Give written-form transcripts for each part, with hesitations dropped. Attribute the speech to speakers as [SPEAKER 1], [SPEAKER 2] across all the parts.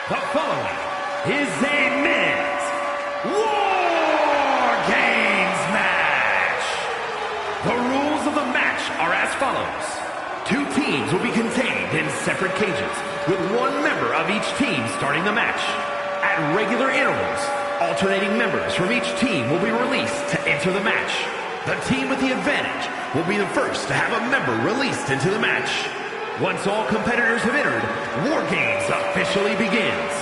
[SPEAKER 1] The following is a men's War Games match. The rules of the match are as follows. Two teams will be contained in separate cages, with one member of each team starting the match. At regular intervals, alternating members from each team will be released to enter the match. The team with the advantage will be the first to have a member released into the match. Once all competitors have entered, War Games officially begins.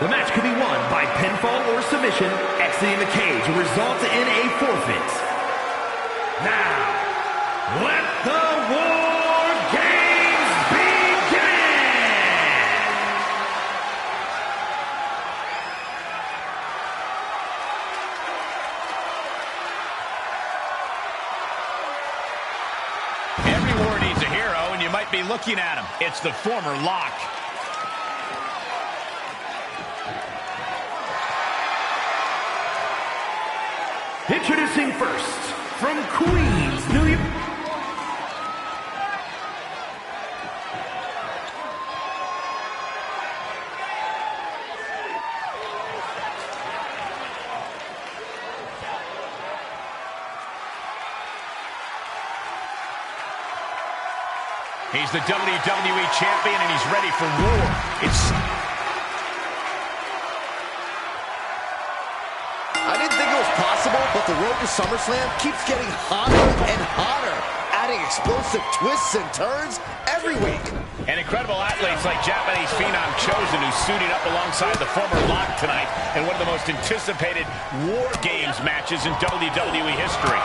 [SPEAKER 1] The match can be won by pinfall or submission. Exiting the cage will result in a forfeit. Now, let the War Games begin!
[SPEAKER 2] Every war needs a hero, and you might be looking at him. It's the former Lock.
[SPEAKER 1] Introducing first, from Queens, New York.
[SPEAKER 2] He's the WWE Champion, and he's ready for war.
[SPEAKER 3] I didn't think it was possible, but the road to SummerSlam keeps getting hotter and hotter, adding explosive twists and turns every week.
[SPEAKER 2] And incredible athletes like Japanese phenom Chosen, who's suited up alongside the former Lock tonight in one of the most anticipated War Games matches in WWE history.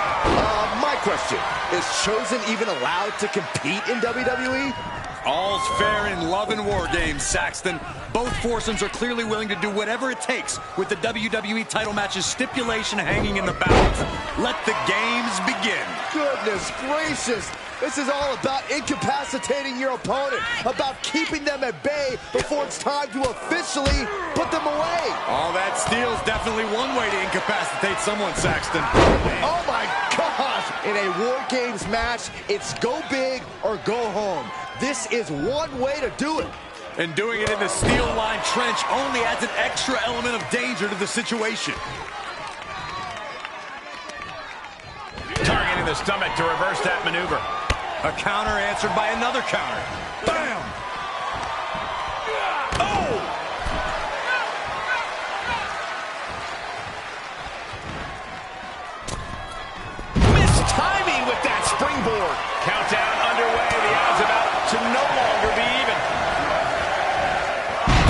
[SPEAKER 3] My question, is Chosen even allowed to compete in WWE?
[SPEAKER 4] All's fair in love and War Games, Saxton. Both foursomes are clearly willing to do whatever it takes with the WWE title match's stipulation hanging in the balance. Let the games begin.
[SPEAKER 3] Goodness gracious! This is all about incapacitating your opponent, about keeping them at bay before it's time to officially put them away.
[SPEAKER 4] All that steel's definitely one way to incapacitate someone, Saxton.
[SPEAKER 3] Oh my gosh! In a War Games match, it's go big or go home. This is one way to do it.
[SPEAKER 4] And doing it in the steel-lined trench only adds an extra element of danger to the situation.
[SPEAKER 2] Targeting the stomach to reverse that maneuver.
[SPEAKER 4] A counter answered by another counter. Bam! Oh!
[SPEAKER 2] Missed timing with that springboard. Countdown underway. The odds about to no longer be even.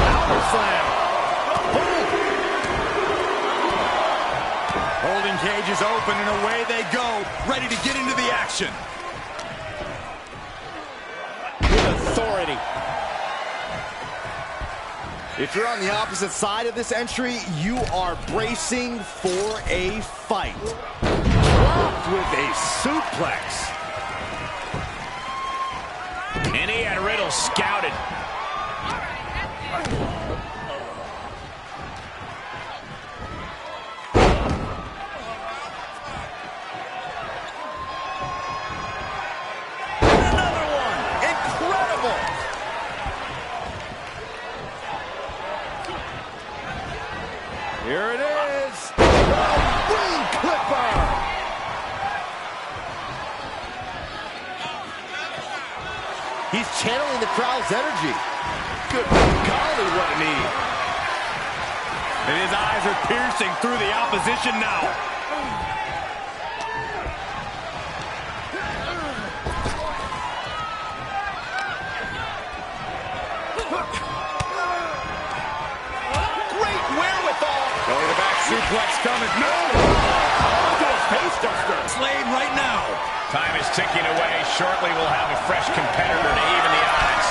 [SPEAKER 2] Power slam. Boom.
[SPEAKER 4] Holding cage is open and away they go, ready to get into the action.
[SPEAKER 2] Authority.
[SPEAKER 3] If you're on the opposite side of this entry, you are bracing for a fight.
[SPEAKER 2] Dropped with a suplex. And he had Riddle scouted.
[SPEAKER 3] Here it is, the Wing Clipper. He's channeling the crowd's energy.
[SPEAKER 4] Good golly, what a knee. And his eyes are piercing through the opposition now. Suplex coming. No!
[SPEAKER 2] Onto a face duster.
[SPEAKER 4] Slayed right now.
[SPEAKER 2] Time is ticking away. Shortly we'll have a fresh competitor to even the odds.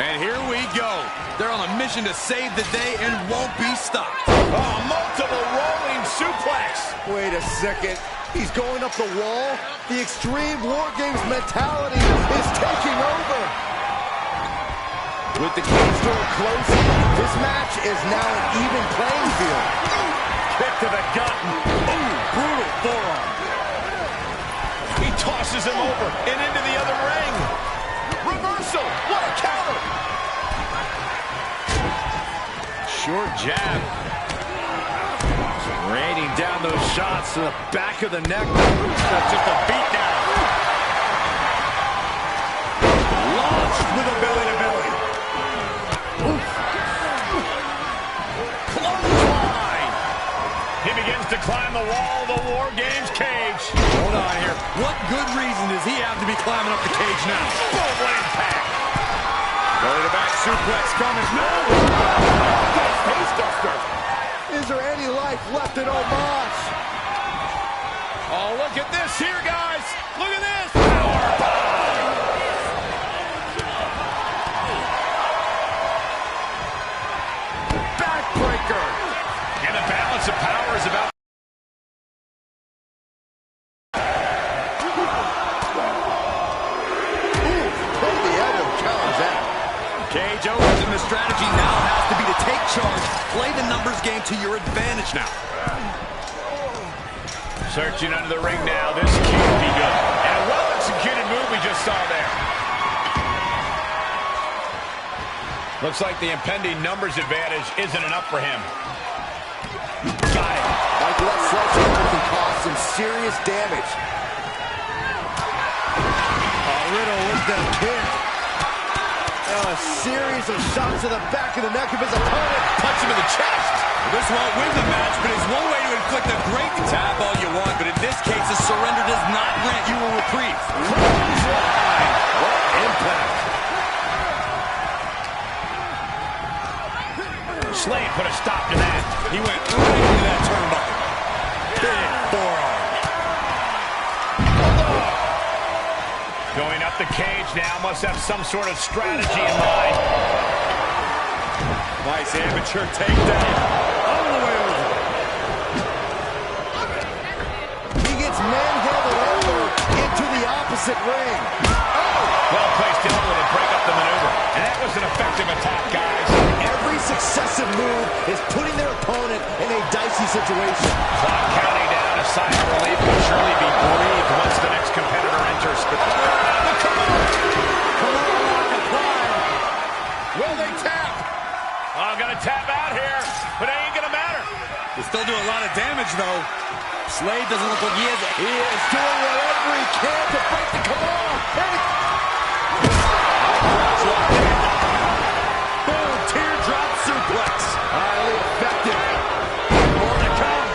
[SPEAKER 4] And here we go. They're on a mission to save the day and won't be stopped.
[SPEAKER 2] Oh, multiple rolling suplex.
[SPEAKER 3] Wait a second. He's going up the wall. The Extreme War Games mentality is taking over. With the cage door closing, this match is now an even playing field.
[SPEAKER 2] Kick to the gut. Ooh, brutal forearm. He tosses crosses him over and into the other ring.
[SPEAKER 3] Reversal. What a counter.
[SPEAKER 2] Short jab. Raining down those shots to the back of the neck. That's just a beatdown. Launched with a belly-to-belly. Clothesline. He begins to climb the wall of the War Games cage.
[SPEAKER 4] Hold on here. What good reason does he have to be climbing up the cage now?
[SPEAKER 2] Boom, impact. Belly to back suplex coming now.
[SPEAKER 3] Is there any life left in Omos?
[SPEAKER 2] Oh, look at this here, guys. Look at this. Powerbomb. Backbreaker. And the balance of power is about.
[SPEAKER 4] Cage opens, and the strategy now has to be to take charge, play the numbers game to your advantage now.
[SPEAKER 2] Searching under the ring now. This can't be good. And a well-executed move we just saw there. Looks like the impending numbers advantage isn't enough for him. Got it.
[SPEAKER 3] Like that sledgehammer can cause some serious damage.
[SPEAKER 2] Riddle with the kick.
[SPEAKER 3] A series of shots to the back of the neck of his opponent.
[SPEAKER 2] Punch him in the chest.
[SPEAKER 4] This won't win the match, but it's one way to inflict a great tap all you want. But in this case, a surrender does not grant you a reprieve.
[SPEAKER 2] Clothesline. What impact. Slade put a stop to that.
[SPEAKER 4] He went right into that turnbuckle. Big forearm.
[SPEAKER 2] Going up the cage now, must have some sort of strategy in mind.
[SPEAKER 4] Nice amateur takedown. All the way over.
[SPEAKER 3] He gets manhandled over into the opposite ring.
[SPEAKER 2] Well-placed elbow to break up the maneuver. And that was an effective attack, guys.
[SPEAKER 3] Every successive move is putting their opponent in a dicey situation.
[SPEAKER 2] Clock counting down. A sigh of relief will surely be breathed once the next competitor enters. But come on! Will they tap? Oh, gonna tap out here, but it ain't gonna matter.
[SPEAKER 4] They still do a lot of damage, though. Slade doesn't look like he is.
[SPEAKER 3] He is doing whatever he can to break the come on.
[SPEAKER 4] Boom, teardrop suplex.
[SPEAKER 3] Highly effective.
[SPEAKER 4] More to come.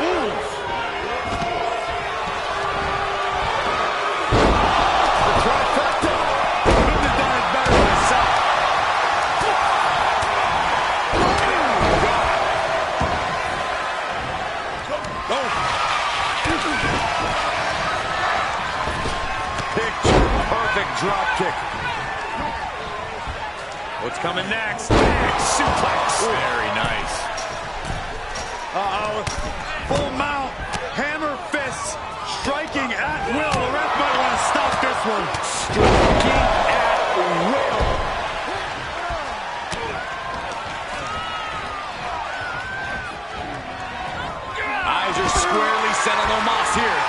[SPEAKER 3] Ooh. The trifecta.
[SPEAKER 4] Couldn't have done it better myself.
[SPEAKER 2] Picture-perfect drop kick. What's coming next? Suplex. Very nice.
[SPEAKER 4] Uh-oh. Full mount. Hammer fists. Striking at will. The ref might want to stop this one.
[SPEAKER 3] Striking at will.
[SPEAKER 4] Eyes are squarely set on Omos here.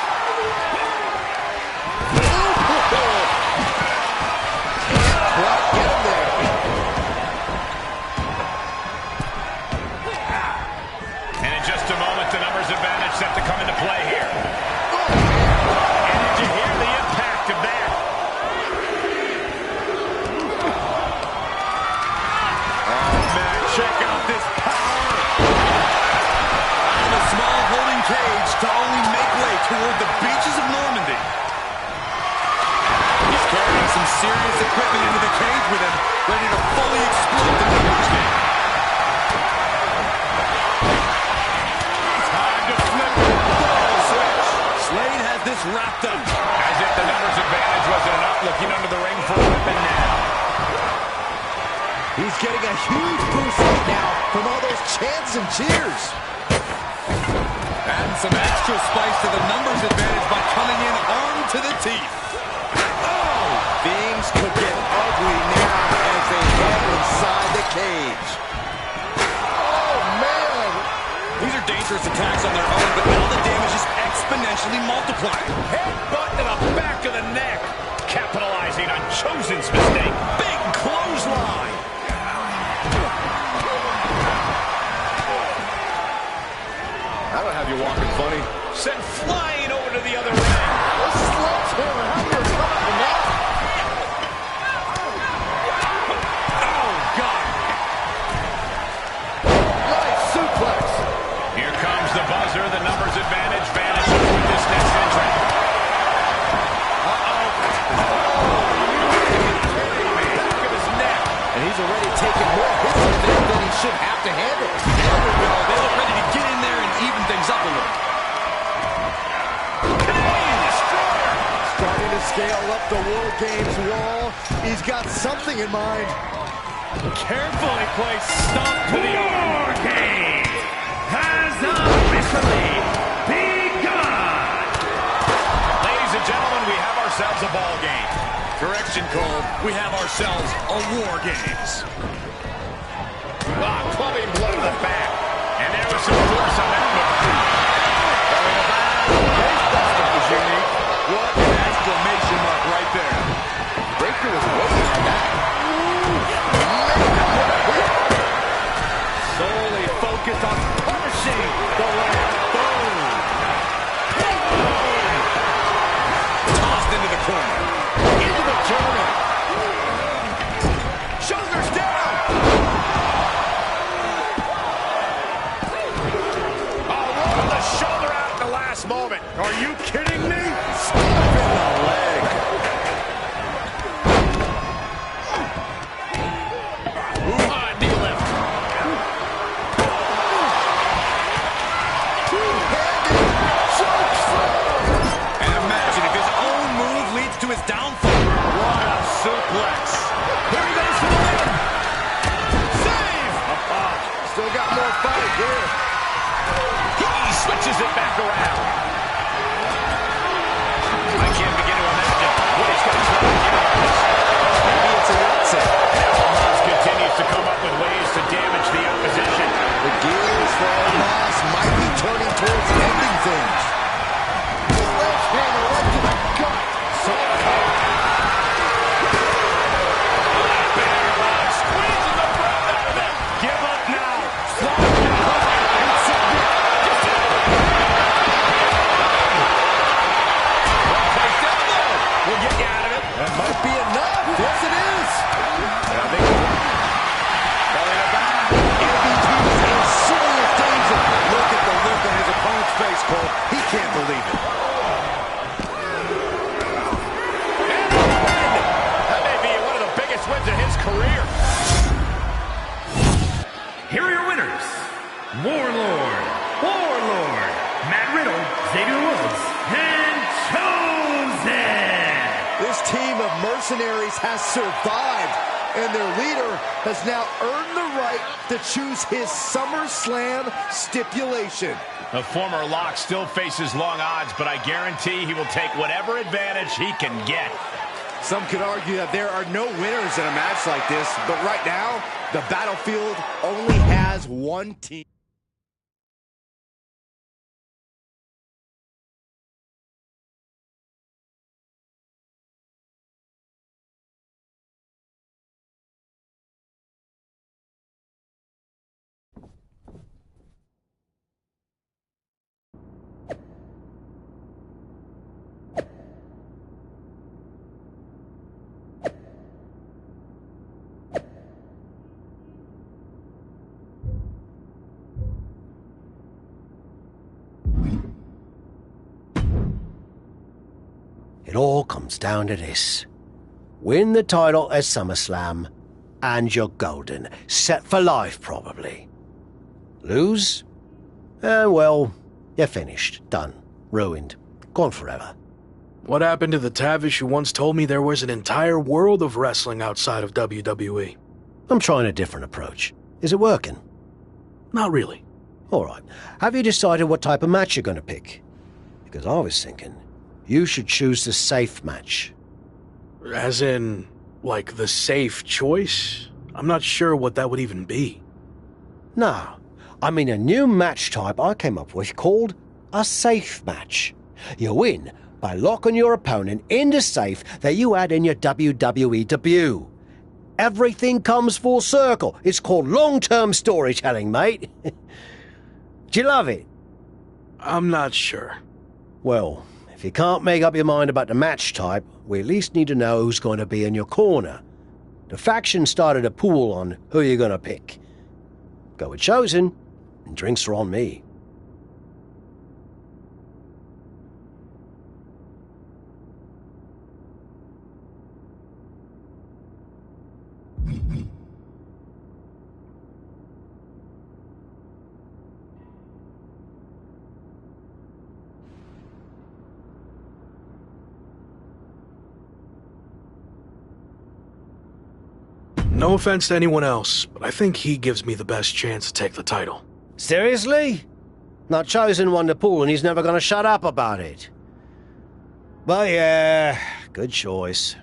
[SPEAKER 3] Well, get him there.
[SPEAKER 2] And in just a moment, the numbers advantage set to come into play here. And did you hear the impact of that?
[SPEAKER 4] Oh, man, check out this power. In a small holding cage to only make way toward the beaches of Normandy. He's carrying some serious equipment into the cage with him, ready to fully explode the numbers game. Time to flip the ball switch. Slade has this wrapped up.
[SPEAKER 2] As if the numbers advantage wasn't enough, looking under the ring for a weapon now.
[SPEAKER 3] He's getting a huge boost right now from all those chants and cheers.
[SPEAKER 4] Adding some extra spice to the numbers advantage by coming in armed to the teeth.
[SPEAKER 3] Things could get ugly now as they head inside the cage. Oh, man!
[SPEAKER 4] These are dangerous attacks on their own, but now the damage is exponentially multiplying.
[SPEAKER 2] Headbutt to the back of the neck. Capitalizing on Chosen's mistake. Big clothesline.
[SPEAKER 3] That'll have you walking funny.
[SPEAKER 2] Sent flying over to the other ring.
[SPEAKER 3] A sledgehammer. How do you respond to that?
[SPEAKER 2] Oh, God.
[SPEAKER 3] Nice suplex.
[SPEAKER 2] Here comes the buzzer. The numbers advantage vanishes with this next entrant. Back of his neck.
[SPEAKER 3] And he's already taken more hits than he should have to handle.
[SPEAKER 4] There we go. They look ready to get in there and even things up a little.
[SPEAKER 3] Starting to scale up the War Games wall. He's got something in mind.
[SPEAKER 2] Carefully placed stomp to the arm.
[SPEAKER 1] War Games has officially begun.
[SPEAKER 2] Ladies and gentlemen, we have ourselves a ball game.
[SPEAKER 4] Correction, Cole. We have ourselves a War Games.
[SPEAKER 2] Ah, clubbing blow to the back. And there was some force on that move.
[SPEAKER 4] Was unique. What an exclamation mark right there.
[SPEAKER 3] Breaker was waiting on that.
[SPEAKER 2] Solely focused on punishing the left. Boom.
[SPEAKER 4] Tossed into the corner.
[SPEAKER 3] Into the corner.
[SPEAKER 2] Shoulders down. Oh, rolling the shoulder out at the last moment. Are you kidding me?
[SPEAKER 3] Stop in the leg.
[SPEAKER 2] Knee lift.
[SPEAKER 4] And imagine if his own move leads to his downfall.
[SPEAKER 2] What a suplex. Here he goes for the win. Save.
[SPEAKER 3] Still got more fight here.
[SPEAKER 2] He switches it back around. I can't begin to imagine what he's going to try to get out of this.
[SPEAKER 3] Maybe it's an upset.
[SPEAKER 2] Almas continues to come up with ways to damage the opposition.
[SPEAKER 3] The gears for Almas might be turning towards ending things. Sledgehammer right to the gut. So
[SPEAKER 2] Squeezing the breath out of it. Give up now. We'll get you out of it.
[SPEAKER 3] that might be enough. Yes, it is. MVP's in serious danger.
[SPEAKER 4] Look at the look on his opponent's face, Cole. He can't believe it.
[SPEAKER 2] That may be one of the biggest wins of his career.
[SPEAKER 1] Here are your winners. Warlord, Matt Riddle, Xavier Woods, and Chosen.
[SPEAKER 3] This team of mercenaries has survived, and their leader has now earned the right to choose his SummerSlam stipulation.
[SPEAKER 2] The former Lock still faces long odds, but I guarantee he will take whatever advantage he can get.
[SPEAKER 3] Some could argue that there are no winners in a match like this, but right now, the battlefield only has one team.
[SPEAKER 5] It all comes down to this. Win the title at SummerSlam, and you're golden. Set for life, probably. Lose? Well, you're finished. Done. Ruined. Gone forever.
[SPEAKER 6] What happened to the Tavish who once told me there was an entire world of wrestling outside of WWE?
[SPEAKER 5] I'm trying a different approach. Is it working?
[SPEAKER 6] Not really.
[SPEAKER 5] All right. Have you decided what type of match you're going to pick? Because I was thinking you should choose the safe match.
[SPEAKER 6] As in, like, the safe choice? I'm not sure what that would even be.
[SPEAKER 5] No, I mean a new match type I came up with called a safe match. You win by locking your opponent in the safe that you had in your WWE debut. Everything comes full circle. It's called long-term storytelling, mate. Do you love it?
[SPEAKER 6] I'm not sure.
[SPEAKER 5] Well, if you can't make up your mind about the match type, we at least need to know who's going to be in your corner. The faction started a pool on who you're going to pick. Go with Chosen, and drinks are on me.
[SPEAKER 6] No offense to anyone else, but I think he gives me the best chance to take the title.
[SPEAKER 5] Seriously? Not Chosen won the pool and he's never going to shut up about it. Well, yeah, good choice.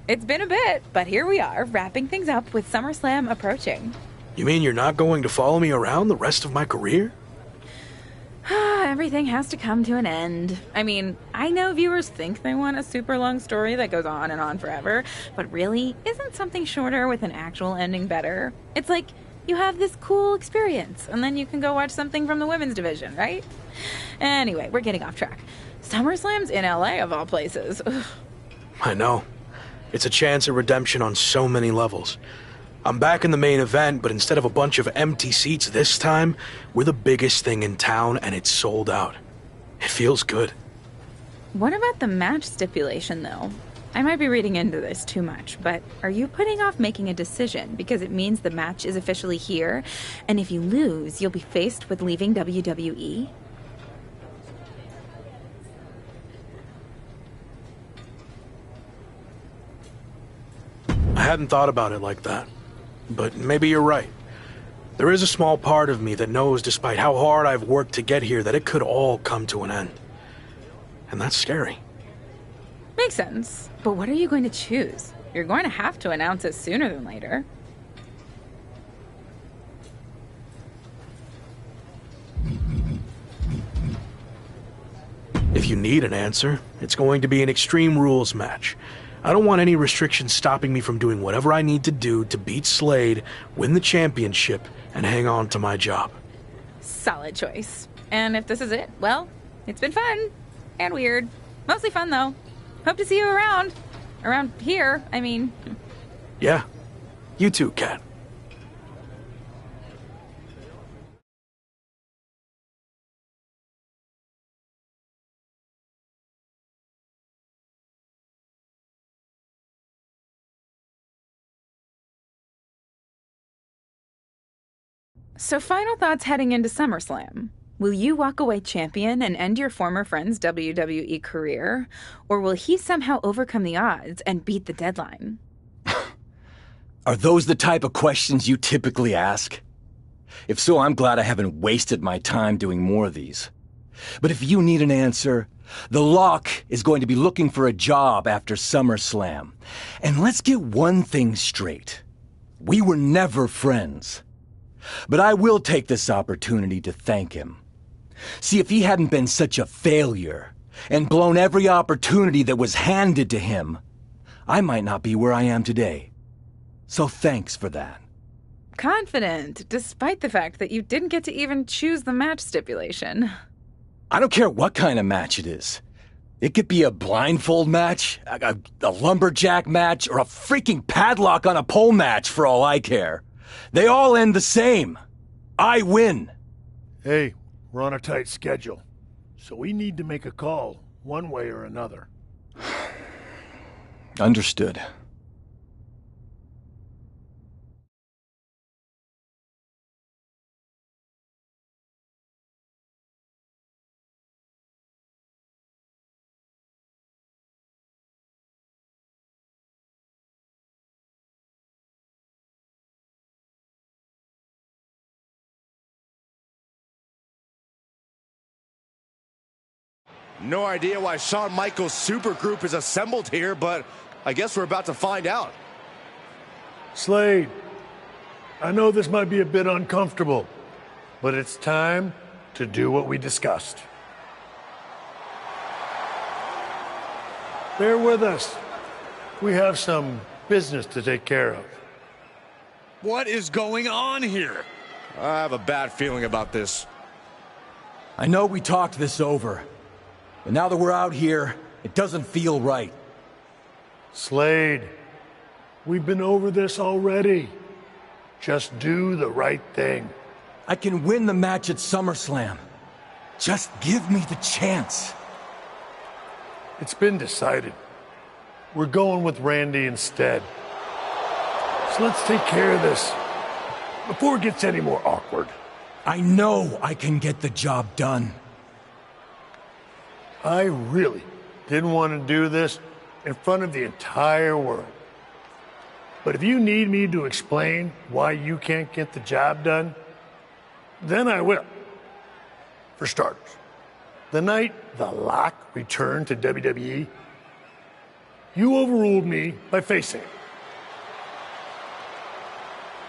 [SPEAKER 7] It's been a bit, but here we are, wrapping things up with SummerSlam approaching.
[SPEAKER 6] You mean you're not going to follow me around the rest of my career?
[SPEAKER 7] Everything has to come to an end. I mean, I know viewers think they want a super long story that goes on and on forever, but really, isn't something shorter with an actual ending better? It's like you have this cool experience, and then you can go watch something from the women's division, right? Anyway, we're getting off track. SummerSlam's in LA, of all places. Ugh.
[SPEAKER 6] I know. It's a chance at redemption on so many levels. I'm back in the main event, but instead of a bunch of empty seats this time, we're the biggest thing in town and it's sold out. It feels good.
[SPEAKER 7] What about the match stipulation, though? I might be reading into this too much, but are you putting off making a decision because it means the match is officially here, and if you lose, you'll be faced with leaving WWE?
[SPEAKER 6] I hadn't thought about it like that, but maybe you're right. There is a small part of me that knows, despite how hard I've worked to get here, that it could all come to an end. And that's scary.
[SPEAKER 7] Makes sense. But what are you going to choose? You're going to have to announce it sooner than later.
[SPEAKER 6] If you need an answer, it's going to be an Extreme Rules match. I don't want any restrictions stopping me from doing whatever I need to do to beat Slade, win the championship, and hang on to my job.
[SPEAKER 7] Solid choice. And if this is it, well, it's been fun. And weird. Mostly fun, though. Hope to see you around. Around here, I mean.
[SPEAKER 6] Yeah. You too, Kat.
[SPEAKER 7] So final thoughts heading into SummerSlam. Will you walk away champion and end your former friend's WWE career? Or will he somehow overcome the odds and beat the deadline?
[SPEAKER 8] Are those the type of questions you typically ask? If so, I'm glad I haven't wasted my time doing more of these. But if you need an answer, the Lock is going to be looking for a job after SummerSlam. And let's get one thing straight. We were never friends. But I will take this opportunity to thank him. See, if he hadn't been such a failure and blown every opportunity that was handed to him, I might not be where I am today. So thanks for that.
[SPEAKER 7] Confident, despite the fact that you didn't get to even choose the match stipulation.
[SPEAKER 8] I don't care what kind of match it is. It could be a blindfold match, a lumberjack match, or a freaking padlock on a pole match for all I care. They all end the same. I win.
[SPEAKER 9] Hey, we're on a tight schedule, so we need to make a call, one way or another.
[SPEAKER 8] Understood.
[SPEAKER 3] No idea why Shawn Michaels' supergroup is assembled here, but I guess we're about to find out.
[SPEAKER 9] Slade, I know this might be a bit uncomfortable, but it's time to do what we discussed. Bear with us. We have some business to take care of.
[SPEAKER 4] What is going on here?
[SPEAKER 3] I have a bad feeling about this.
[SPEAKER 8] I know we talked this over, but now that we're out here, it doesn't feel right.
[SPEAKER 9] Slade, we've been over this already. Just do the right thing.
[SPEAKER 8] I can win the match at SummerSlam. Just give me the chance.
[SPEAKER 9] It's been decided. We're going with Randy instead. So let's take care of this before it gets any more awkward.
[SPEAKER 8] I know I can get the job done.
[SPEAKER 9] I really didn't want to do this in front of the entire world. But if you need me to explain why you can't get the job done, then I will. For starters, the night The Lock returned to WWE, you overruled me by facing it.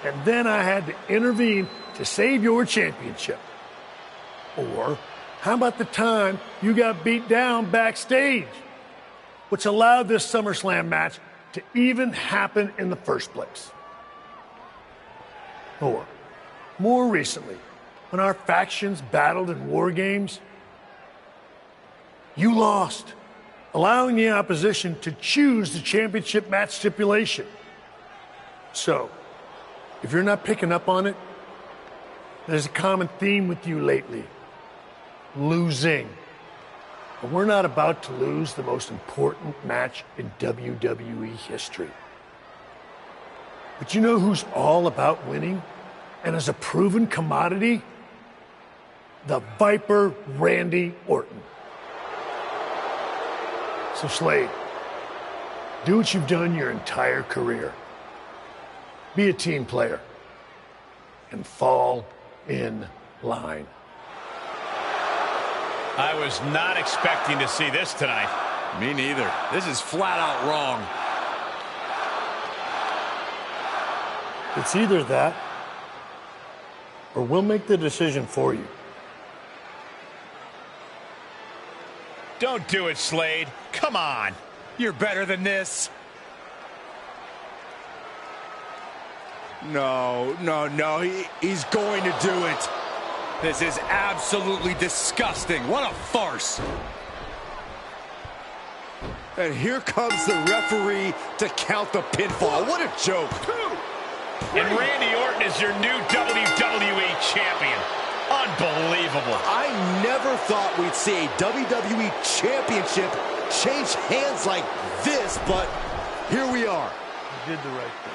[SPEAKER 9] And then I had to intervene to save your championship. Or how about the time you got beat down backstage, which allowed this SummerSlam match to even happen in the first place? Or more recently, when our factions battled in War Games, you lost, allowing the opposition to choose the championship match stipulation. So, if you're not picking up on it, there's a common theme with you lately. Losing. And we're not about to lose the most important match in WWE history. But you know who's all about winning and is a proven commodity? The Viper Randy Orton. So Slade, do what you've done your entire career. Be a team player and fall in line.
[SPEAKER 2] I was not expecting to see this tonight.
[SPEAKER 4] Me neither. This is flat out wrong.
[SPEAKER 9] It's either that or we'll make the decision for you.
[SPEAKER 2] Don't do it, Slade. Come on.
[SPEAKER 4] You're better than this.
[SPEAKER 3] No, he's going to do it.
[SPEAKER 4] This is absolutely disgusting. What a farce.
[SPEAKER 3] And here comes the referee to count the pinfall. What a joke.
[SPEAKER 2] And Randy Orton is your new WWE champion. Unbelievable.
[SPEAKER 3] I never thought we'd see a WWE championship change hands like this, but here we are.
[SPEAKER 9] You did the right thing.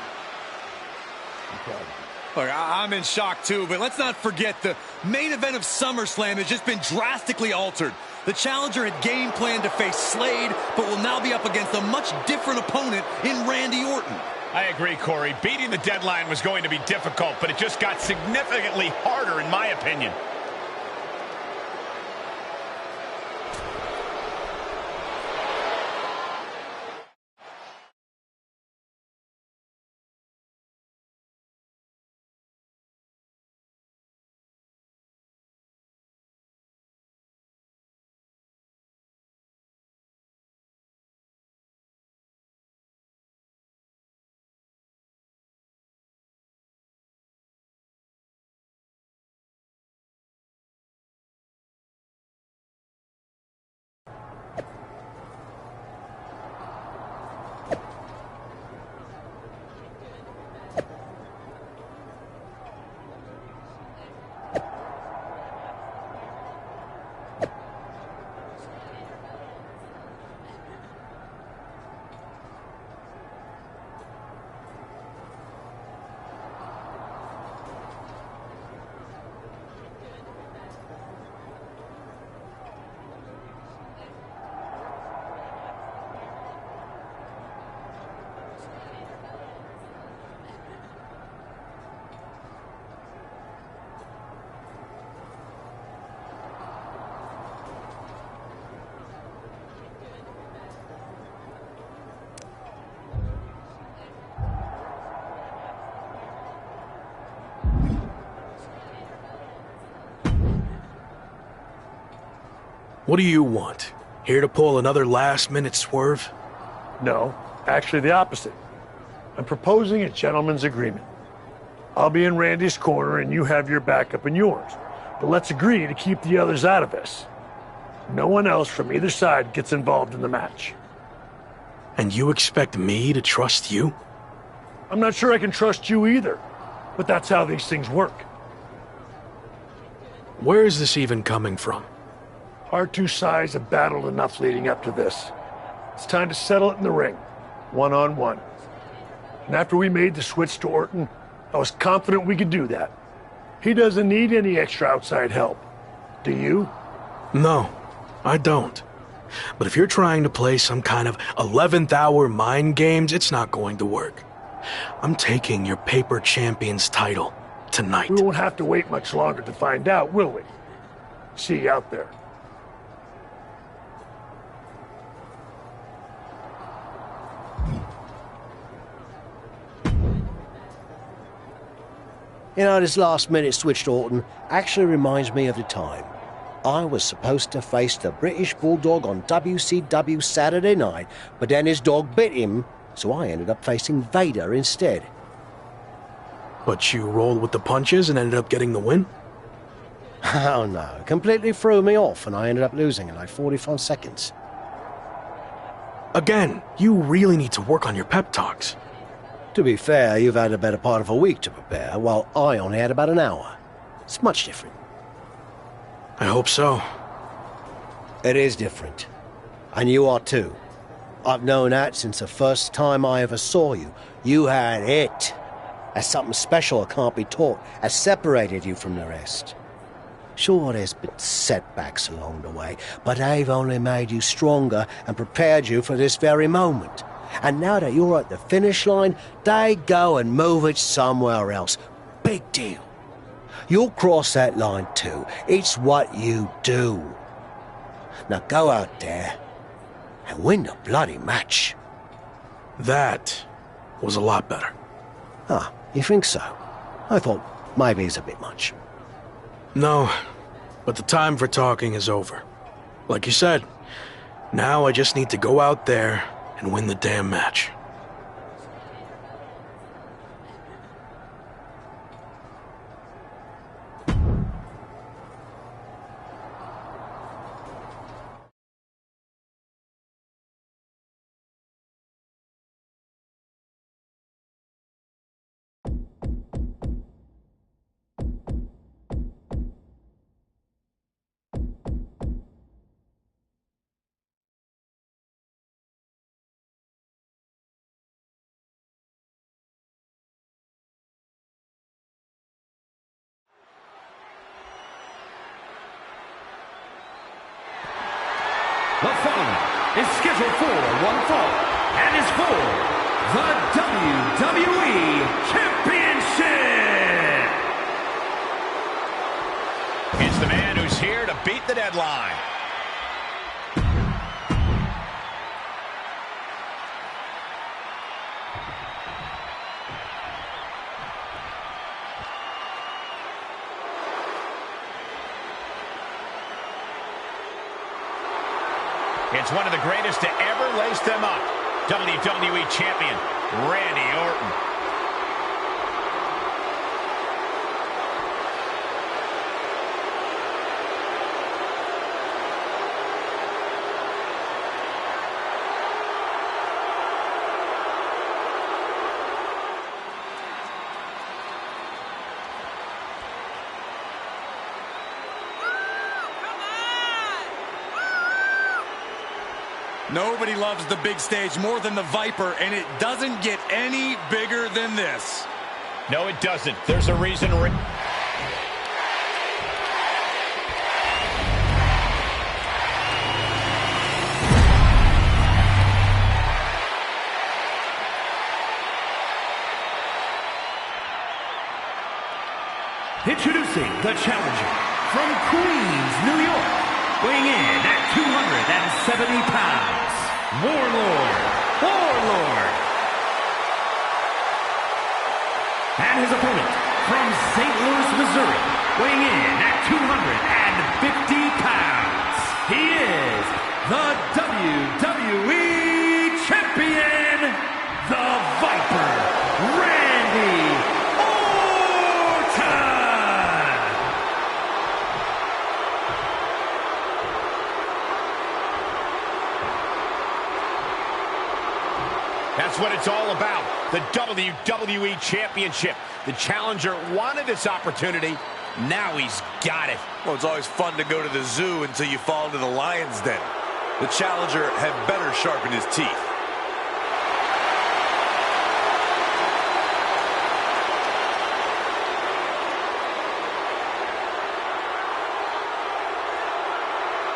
[SPEAKER 9] I'm proud of you.
[SPEAKER 4] Look, I'm in shock too, but let's not forget the main event of SummerSlam has just been drastically altered. The challenger had game planned to face Slade, but will now be up against a much different opponent in Randy Orton.
[SPEAKER 2] I agree, Corey. Beating the deadline was going to be difficult, but it just got significantly harder, in my opinion.
[SPEAKER 6] What do you want? Here to pull another last-minute swerve?
[SPEAKER 9] No, actually the opposite. I'm proposing a gentleman's agreement. I'll be in Randy's corner and you have your backup in yours. But let's agree to keep the others out of this. No one else from either side gets involved in the match.
[SPEAKER 6] And you expect me to trust you?
[SPEAKER 9] I'm not sure I can trust you either, but that's how these things work.
[SPEAKER 6] Where is this even coming from?
[SPEAKER 9] Our two sides have battled enough leading up to this. It's time to settle it in the ring, one-on-one. And after we made the switch to Orton, I was confident we could do that. He doesn't need any extra outside help. Do you?
[SPEAKER 6] No, I don't. But if you're trying to play some kind of 11th hour mind games, it's not going to work. I'm taking your paper champion's title tonight.
[SPEAKER 9] We won't have to wait much longer to find out, will we? See you out there.
[SPEAKER 5] You know, this last-minute switch to Orton actually reminds me of the time I was supposed to face the British Bulldog on WCW Saturday night, but then his dog bit him, so I ended up facing Vader instead.
[SPEAKER 6] But you rolled with the punches and ended up getting the win?
[SPEAKER 5] Oh no, completely threw me off and I ended up losing in like 45 seconds.
[SPEAKER 6] Again, you really need to work on your pep talks.
[SPEAKER 5] To be fair, you've had a better part of a week to prepare, while I only had about an hour. It's much different.
[SPEAKER 6] I hope so.
[SPEAKER 5] It is different. And you are too. I've known that since the first time I ever saw you. You had it. As something special that can't be taught, has separated you from the rest. Sure, there's been setbacks along the way, but they've only made you stronger and prepared you for this very moment. And now that you're at the finish line, they go and move it somewhere else. Big deal. You'll cross that line too. It's what you do. Now go out there and win the bloody match.
[SPEAKER 6] That was a lot better.
[SPEAKER 5] Ah, you think so? I thought maybe it's a bit much.
[SPEAKER 6] No, but the time for talking is over. Like you said, now I just need to go out there and win the damn match.
[SPEAKER 1] The following is scheduled for one fall and is for the WWE Championship.
[SPEAKER 2] It's the man who's here to beat the deadline. It's one of the greatest to ever lace them up. WWE Champion, Randy Orton.
[SPEAKER 4] Nobody loves the big stage more than the Viper, and it doesn't get any bigger than this.
[SPEAKER 2] No, it doesn't. There's a reason.
[SPEAKER 1] Introducing the challenger from Queens, New York, weighing in at 270 pounds, Warlord. And his opponent from St. Louis, Missouri, weighing in at 250 pounds, he is the WWE Champion, the Viper, Randy Orton!
[SPEAKER 2] That's what it's all about, the WWE Championship. The challenger wanted this opportunity. Now he's got it.
[SPEAKER 3] Well, it's always fun to go to the zoo until you fall into the lion's den. The challenger had better sharpen his teeth.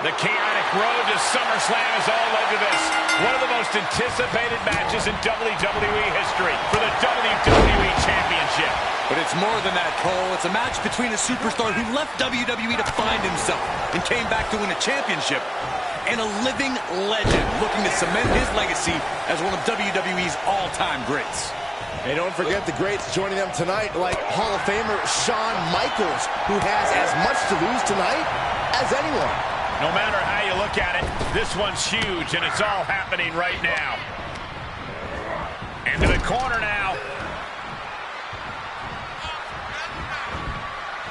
[SPEAKER 2] The chaotic road to SummerSlam has all led to this. One of the most anticipated matches in WWE history for the WWE Championship.
[SPEAKER 4] But it's more than that, Cole. It's a match between a superstar who left WWE to find himself and came back to win a championship, and a living legend looking to cement his legacy as one of WWE's all-time greats.
[SPEAKER 3] And don't forget the greats joining them tonight, like Hall of Famer Shawn Michaels, who has as much to lose tonight as anyone.
[SPEAKER 2] No matter how you look at it, this one's huge, and it's all happening right now. Into the corner now.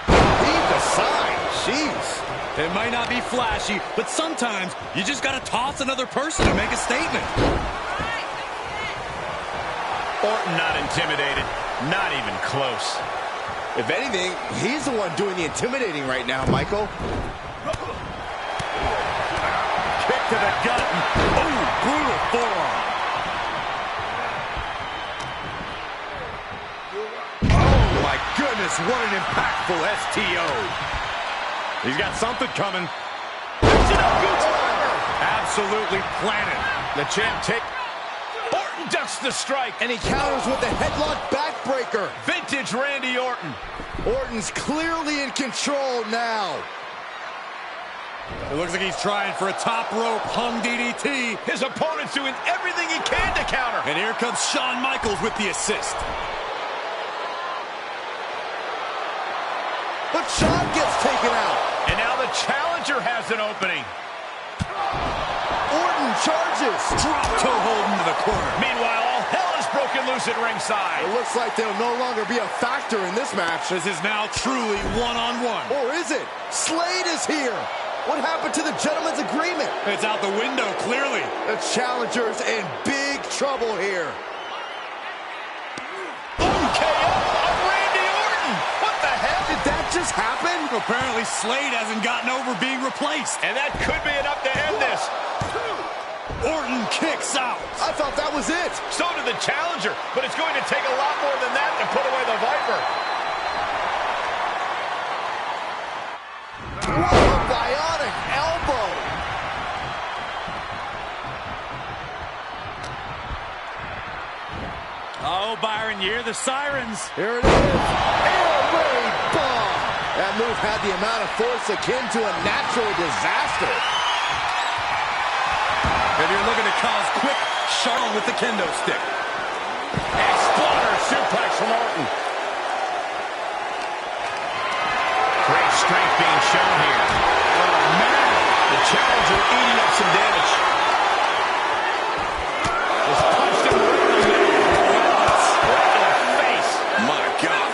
[SPEAKER 3] Leave the side. Jeez.
[SPEAKER 4] It might not be flashy, but sometimes you just got to toss another person to make a statement.
[SPEAKER 2] Orton not intimidated, not even close.
[SPEAKER 3] If anything, he's the one doing the intimidating right now, Michael.
[SPEAKER 4] Kick to the gut. Oh, brutal forearm. Oh, my goodness, what an impactful STO. He's got something coming. Absolutely planted.
[SPEAKER 2] The champ take. Orton ducks the strike.
[SPEAKER 3] And he counters with the headlock backbreaker.
[SPEAKER 2] Vintage Randy Orton.
[SPEAKER 3] Orton's clearly in control now.
[SPEAKER 4] It looks like he's trying for a top rope hung DDT.
[SPEAKER 2] His opponent's doing everything he can to counter.
[SPEAKER 4] And here comes Shawn Michaels with the assist.
[SPEAKER 3] But Shawn gets taken out.
[SPEAKER 2] And now the challenger has an opening.
[SPEAKER 3] Orton charges.
[SPEAKER 4] Drop toe hold into the corner.
[SPEAKER 2] Meanwhile, all hell is broken loose at ringside.
[SPEAKER 3] It looks like they'll no longer be a factor in this match.
[SPEAKER 4] This is now truly one-on-one.
[SPEAKER 3] Or is it? Slade is here. What happened to the gentleman's agreement?
[SPEAKER 4] It's out the window, clearly.
[SPEAKER 3] The challenger's in big trouble here.
[SPEAKER 2] KO of Randy Orton. What the hell?
[SPEAKER 3] Did that just happen?
[SPEAKER 4] Apparently Slade hasn't gotten over being replaced.
[SPEAKER 2] And that could be enough to end this.
[SPEAKER 4] Orton kicks out.
[SPEAKER 3] I thought that was it.
[SPEAKER 2] So did the challenger, but it's going to take a lot more than that to put away the Viper.
[SPEAKER 3] What a bionic elbow.
[SPEAKER 4] Oh, Byron, you hear the sirens.
[SPEAKER 3] Here it is. Airway bomb. That move had the amount of force akin to a natural disaster.
[SPEAKER 4] If you're looking to cause quick, Shawn with the kendo stick.
[SPEAKER 2] Exploder suplex from Orton. Great strength being shown here. Oh, man. The challenger eating up some damage. Just punched him right in the middle. Straight in the face.
[SPEAKER 4] My God.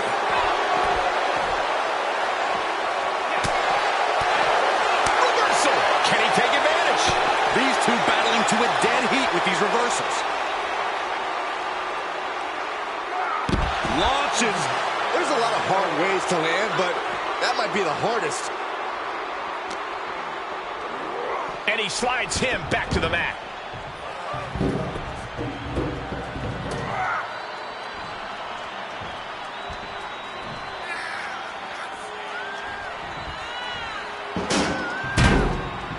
[SPEAKER 2] Reversal. Can he take advantage?
[SPEAKER 4] These two battling to a dead heat with these reversals. Launches.
[SPEAKER 3] There's a lot of hard ways to land, but that might be the hardest.
[SPEAKER 2] And he slides him back to the mat.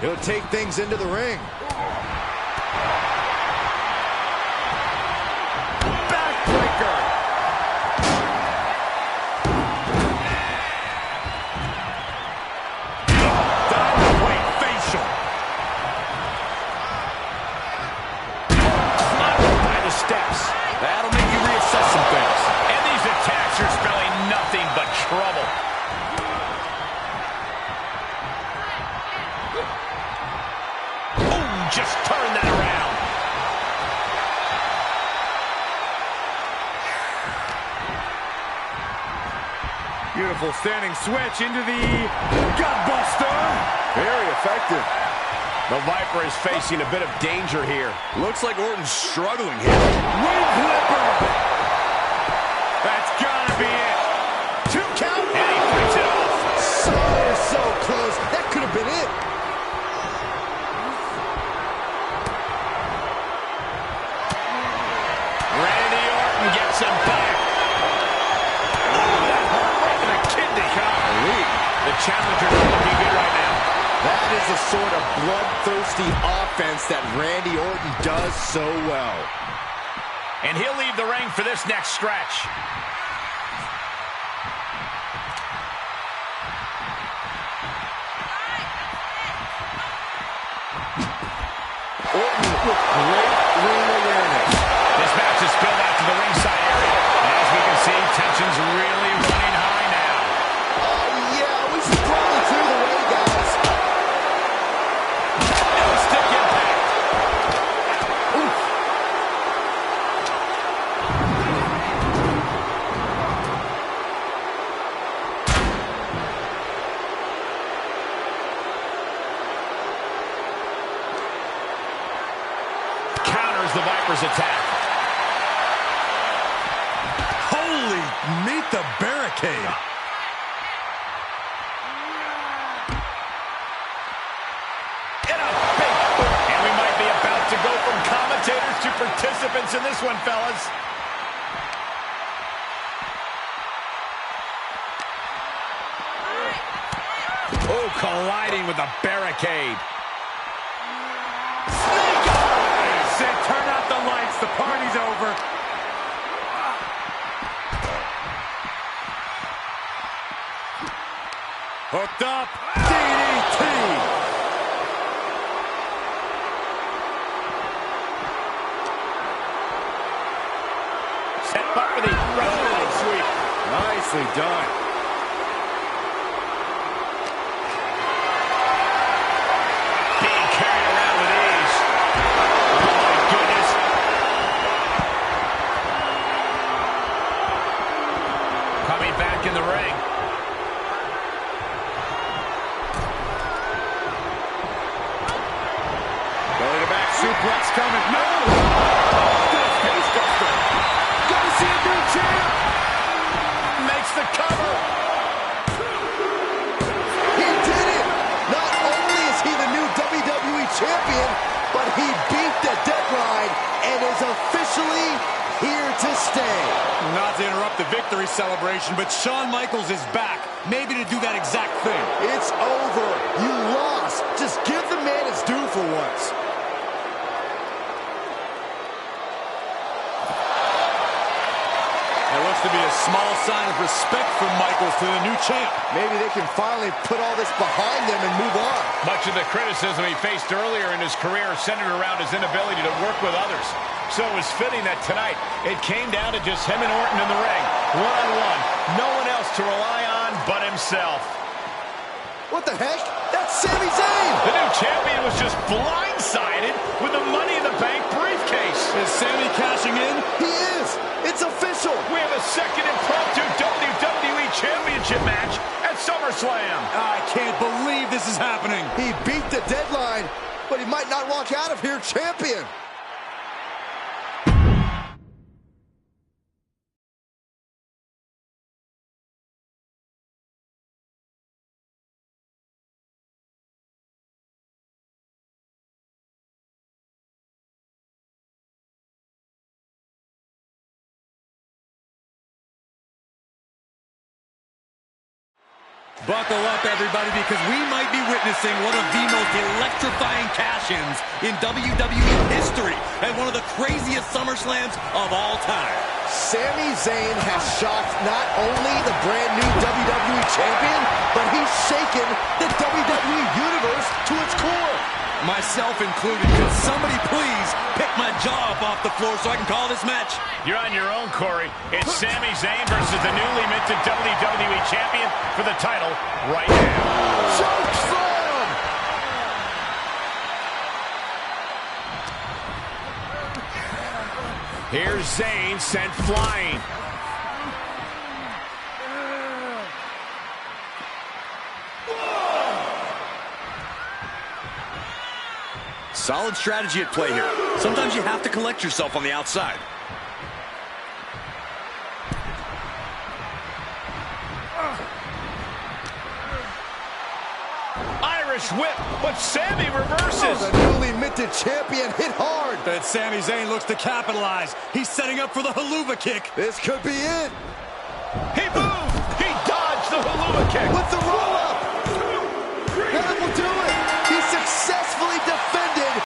[SPEAKER 3] He'll take things into the ring. Backbreaker.
[SPEAKER 4] Dynamite facial.
[SPEAKER 2] Clobbered by the steps.
[SPEAKER 4] That'll make you reassess some things.
[SPEAKER 2] And these attacks are spelling nothing but trouble.
[SPEAKER 4] Oh, Beautiful standing switch into the gutbuster.
[SPEAKER 3] Very effective.
[SPEAKER 2] The Viper is facing a bit of danger here.
[SPEAKER 4] Looks like Orton's struggling here. Wing flipper. That's gotta be it.
[SPEAKER 3] 2 count.
[SPEAKER 2] And he freaks it off.
[SPEAKER 3] So close. That could have been it.
[SPEAKER 2] Randy Orton gets him back. Oh, that hurt right in the kidney. Golly. The challenger is looking good right now.
[SPEAKER 3] That is the sort of bloodthirsty offense that Randy Orton does so well.
[SPEAKER 2] And he'll leave the ring for this next stretch.
[SPEAKER 3] Orton with great ring awareness.
[SPEAKER 2] This match is spilled out to the ringside area. And as we can see, tension's really running high now.
[SPEAKER 3] Yeah, we should probably clear the way, guys.
[SPEAKER 2] No stick impact.
[SPEAKER 3] Oof.
[SPEAKER 2] Counters the Viper's attack.
[SPEAKER 4] Holy, meet the barricade.
[SPEAKER 2] And a big boot. And we might be about to go from commentators to participants in this one, fellas. Oh, colliding with the barricade.
[SPEAKER 4] Snake eyes. Said turn out the lights. The party's over. Hooked up. DDT.
[SPEAKER 2] Set up for the Russian leg sweep.
[SPEAKER 3] Nicely done.
[SPEAKER 2] Being carried around with ease. Oh, my goodness. Coming back in the ring.
[SPEAKER 4] Belly to back suplex coming. No!
[SPEAKER 3] Gotta see a new champ.
[SPEAKER 2] Makes the cover.
[SPEAKER 3] He did it. Not only is he the new WWE champion, but he beat the deadline and is officially here to stay.
[SPEAKER 4] Not to interrupt the victory celebration, but Shawn Michaels is back. Maybe to do that exact thing.
[SPEAKER 3] It's over. You lost. Just give the man his due for once.
[SPEAKER 4] There looks to be a small sign of respect from Michaels to the new champ.
[SPEAKER 3] Maybe they can finally put all this behind them and move on.
[SPEAKER 2] Much of the criticism he faced earlier in his career centered around his inability to work with others. So it was fitting that tonight it came down to just him and Orton in the ring, one-on-one. No one else to rely on but himself.
[SPEAKER 3] What the heck? That's Sami Zayn!
[SPEAKER 2] The new champion was just blindsided with the Money in the Bank briefcase.
[SPEAKER 4] Is Sami cashing in?
[SPEAKER 3] He is! It's official!
[SPEAKER 2] We have a second impromptu WWE Championship match at SummerSlam.
[SPEAKER 4] I can't believe this is happening.
[SPEAKER 3] He beat the deadline, but he might not walk out of here champion.
[SPEAKER 4] Buckle up, everybody, because we might be witnessing one of the most electrifying cash-ins in WWE history and one of the craziest SummerSlams of all time.
[SPEAKER 3] Sami Zayn has shocked not only the brand new WWE Champion, but he's shaken the WWE Universe to its core.
[SPEAKER 4] Myself included. Could somebody please pick my jaw up off the floor so I can call this match?
[SPEAKER 2] You're on your own, Corey. It's Sami Zayn versus the newly minted WWE Champion for the title right now.
[SPEAKER 3] Chokeslam!
[SPEAKER 2] Here's Zayn sent flying.
[SPEAKER 4] Solid strategy at play here. Sometimes you have to collect yourself on the outside.
[SPEAKER 2] Irish whip, but Sami reverses.
[SPEAKER 3] Oh, the newly minted champion hit hard.
[SPEAKER 4] But Sami Zayn looks to capitalize. He's setting up for the haluva kick.
[SPEAKER 3] This could be it.
[SPEAKER 2] He moves.